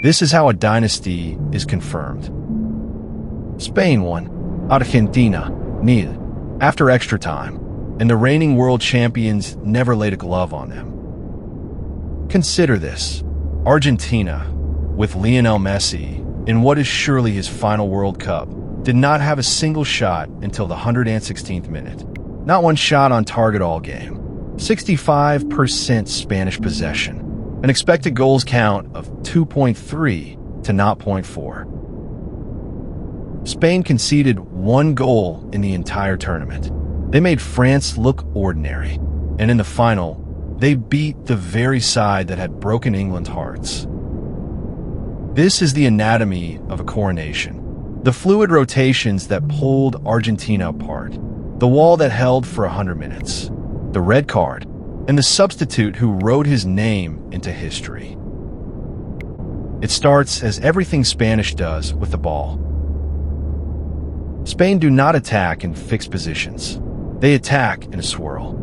This is how a dynasty is confirmed. Spain won. Argentina, nil. After extra time, and the reigning world champions never laid a glove on them. Consider this. Argentina, with Lionel Messi, in what is surely his final World Cup, did not have a single shot until the 116th minute. Not one shot on target all game. 65% Spanish possession. An expected goals count of 2.3 to 0.4. Spain conceded 1 goal in the entire tournament. They made France look ordinary, and in the final, they beat the very side that had broken England's hearts. This is the anatomy of a coronation. The fluid rotations that pulled Argentina apart, the wall that held for 100 minutes, the red card, and the substitute who wrote his name into history. It starts as everything Spanish does with the ball. Spain do not attack in fixed positions. They attack in a swirl.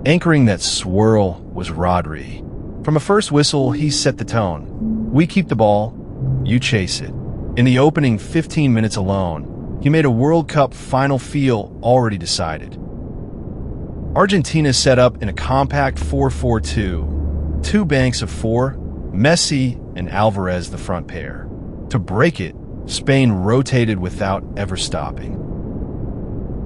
Anchoring that swirl was Rodri. From a first whistle, he set the tone. We keep the ball, you chase it. In the opening 15 minutes alone, he made a World Cup final feel already decided. Argentina set up in a compact 4-4-2, 2 banks of 4, Messi and Alvarez the front pair. To break it, Spain rotated without ever stopping.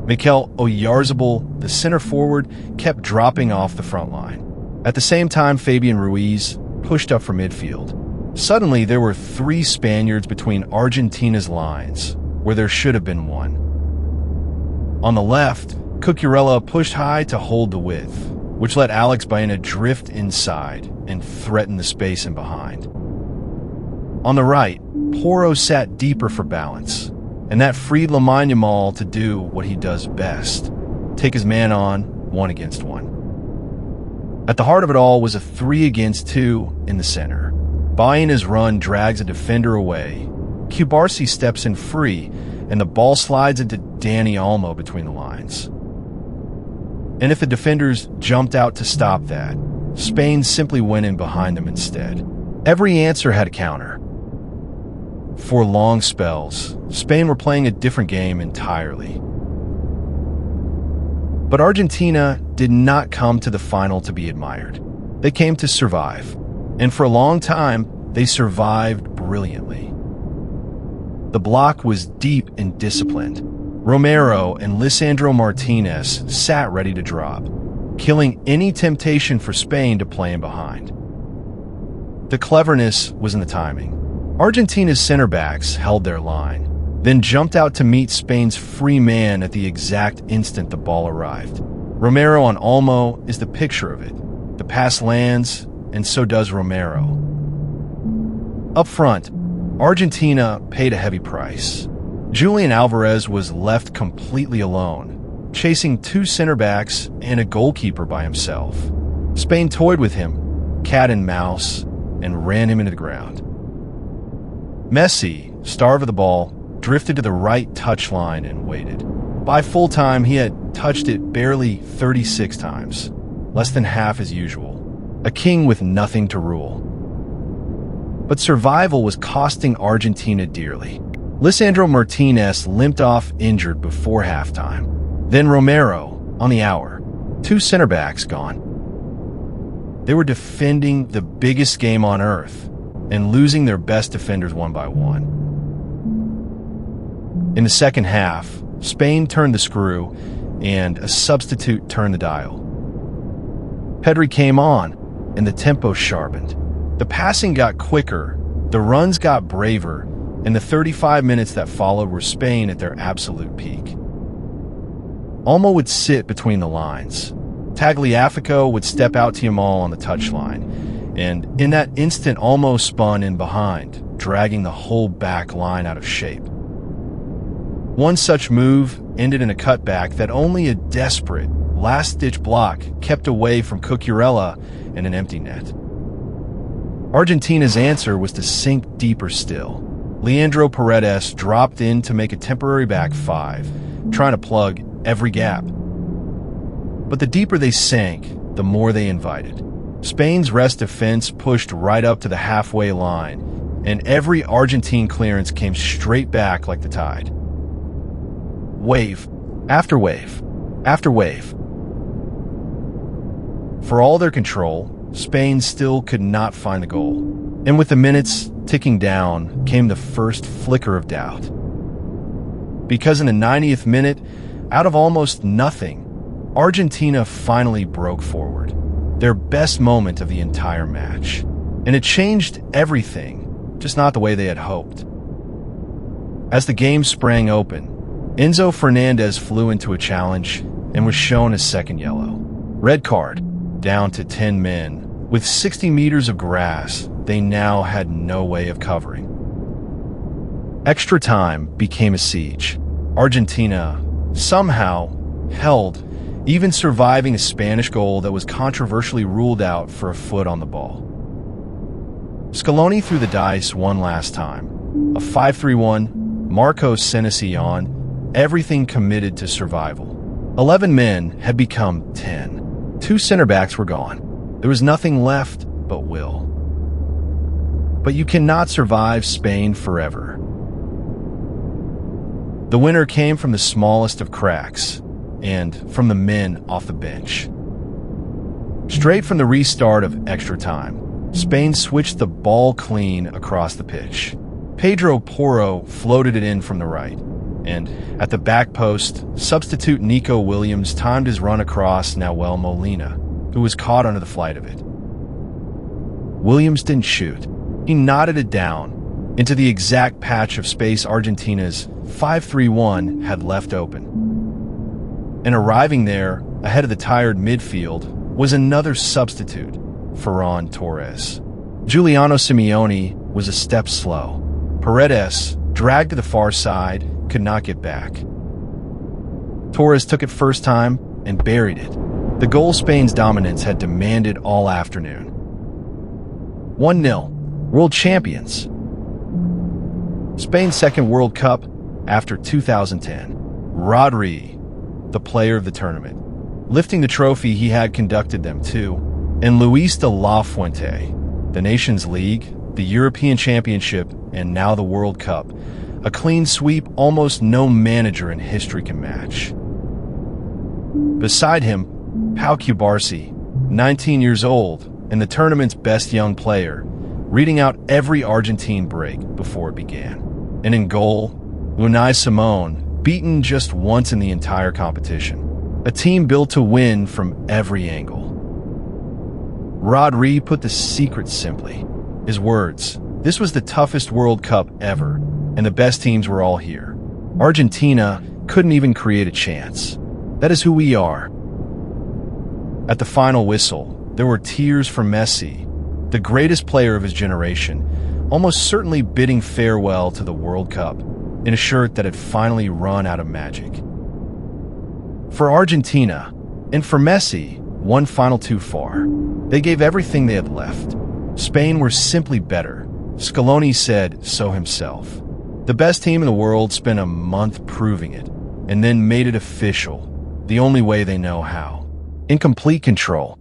Mikel Oyarzabal, the center forward, kept dropping off the front line. At the same time, Fabian Ruiz pushed up for midfield. Suddenly, there were 3 Spaniards between Argentina's lines, where there should have been 1. On the left, Cucurella pushed high to hold the width, which let Alex Baena drift inside and threaten the space in behind. On the right, Porro sat deeper for balance, and that freed Lamine Yamal to do what he does best, take his man on 1 against 1. At the heart of it all was a 3 against 2 in the center. Baena's run drags a defender away. Cubarsi steps in free, and the ball slides into Dani Olmo between the lines. And if the defenders jumped out to stop that, Spain simply went in behind them instead. Every answer had a counter. For long spells, Spain were playing a different game entirely. But Argentina did not come to the final to be admired. They came to survive. And for a long time, they survived brilliantly. The block was deep and disciplined. Romero and Lisandro Martinez sat ready to drop, killing any temptation for Spain to play in behind. The cleverness was in the timing. Argentina's center backs held their line, then jumped out to meet Spain's free man at the exact instant the ball arrived. Romero on Olmo is the picture of it. The pass lands, and so does Romero. Up front, Argentina paid a heavy price. Julian Alvarez was left completely alone, chasing 2 center backs and a goalkeeper by himself. Spain toyed with him, cat and mouse, and ran him into the ground. Messi, starve of the ball, drifted to the right touchline and waited. By full time, he had touched it barely 36 times, less than half as usual. A king with nothing to rule. But survival was costing Argentina dearly. Lisandro Martinez limped off injured before halftime. Then Romero on the hour. 2 center backs gone. They were defending the biggest game on earth and losing their best defenders 1 by 1. In the second half, Spain turned the screw and a substitute turned the dial. Pedri came on and the tempo sharpened. The passing got quicker, the runs got braver, and the 35 minutes that followed were Spain at their absolute peak. Olmo would sit between the lines. Tagliafico would step out to Yamal on the touchline, and in that instant Olmo spun in behind, dragging the whole back line out of shape. One such move ended in a cutback that only a desperate, last-ditch block kept away from Cucurella and an empty net. Argentina's answer was to sink deeper still. Leandro Paredes dropped in to make a temporary back 5, trying to plug every gap. But the deeper they sank, the more they invited. Spain's rest defense pushed right up to the halfway line, and every Argentine clearance came straight back like the tide. Wave after wave after wave. For all their control, Spain still could not find the goal. And with the minutes ticking down came the first flicker of doubt. Because in the 90th minute, out of almost nothing, Argentina finally broke forward. Their best moment of the entire match. And it changed everything, just not the way they had hoped. As the game sprang open, Enzo Fernández flew into a challenge and was shown a second yellow. Red card, down to 10 men. With 60 meters of grass, they now had no way of covering. Extra time became a siege. Argentina somehow held, even surviving a Spanish goal that was controversially ruled out for a foot on the ball. Scaloni threw the dice one last time. A 5-3-1, Marcos Senesi on, everything committed to survival. 11 men had become 10. 2 center backs were gone. There was nothing left but will. But you cannot survive Spain forever. The winner came from the smallest of cracks, and from the men off the bench. Straight from the restart of extra time, Spain switched the ball clean across the pitch. Pedro Porro floated it in from the right, and at the back post, substitute Nico Williams timed his run across Nahuel Molina, who was caught under the flight of it. Williams didn't shoot. He nodded it down into the exact patch of space Argentina's 5-3-1 had left open. And arriving there, ahead of the tired midfield, was another substitute, Ferran Torres. Giuliano Simeone was a step slow. Paredes, dragged to the far side, could not get back. Torres took it first time and buried it. The goal Spain's dominance had demanded all afternoon. 1-0, world champions. Spain's second World Cup after 2010. Rodri, the player of the tournament, lifting the trophy he had conducted them to, and Luis de la Fuente, the Nations League, the European Championship, and now the World Cup, a clean sweep almost no manager in history can match. Beside him, Pau Cubarsí, 19 years old, and the tournament's best young player, reading out every Argentine break before it began. And in goal, Unai Simon, beaten just once in the entire competition. A team built to win from every angle. Rodri put the secret simply. His words, this was the toughest World Cup ever, and the best teams were all here. Argentina couldn't even create a chance. That is who we are. At the final whistle, there were tears for Messi, the greatest player of his generation, almost certainly bidding farewell to the World Cup in a shirt that had finally run out of magic. For Argentina, and for Messi, one final too far. They gave everything they had left. Spain were simply better. Scaloni said so himself. The best team in the world spent a month proving it, and then made it official, the only way they know how. In complete control.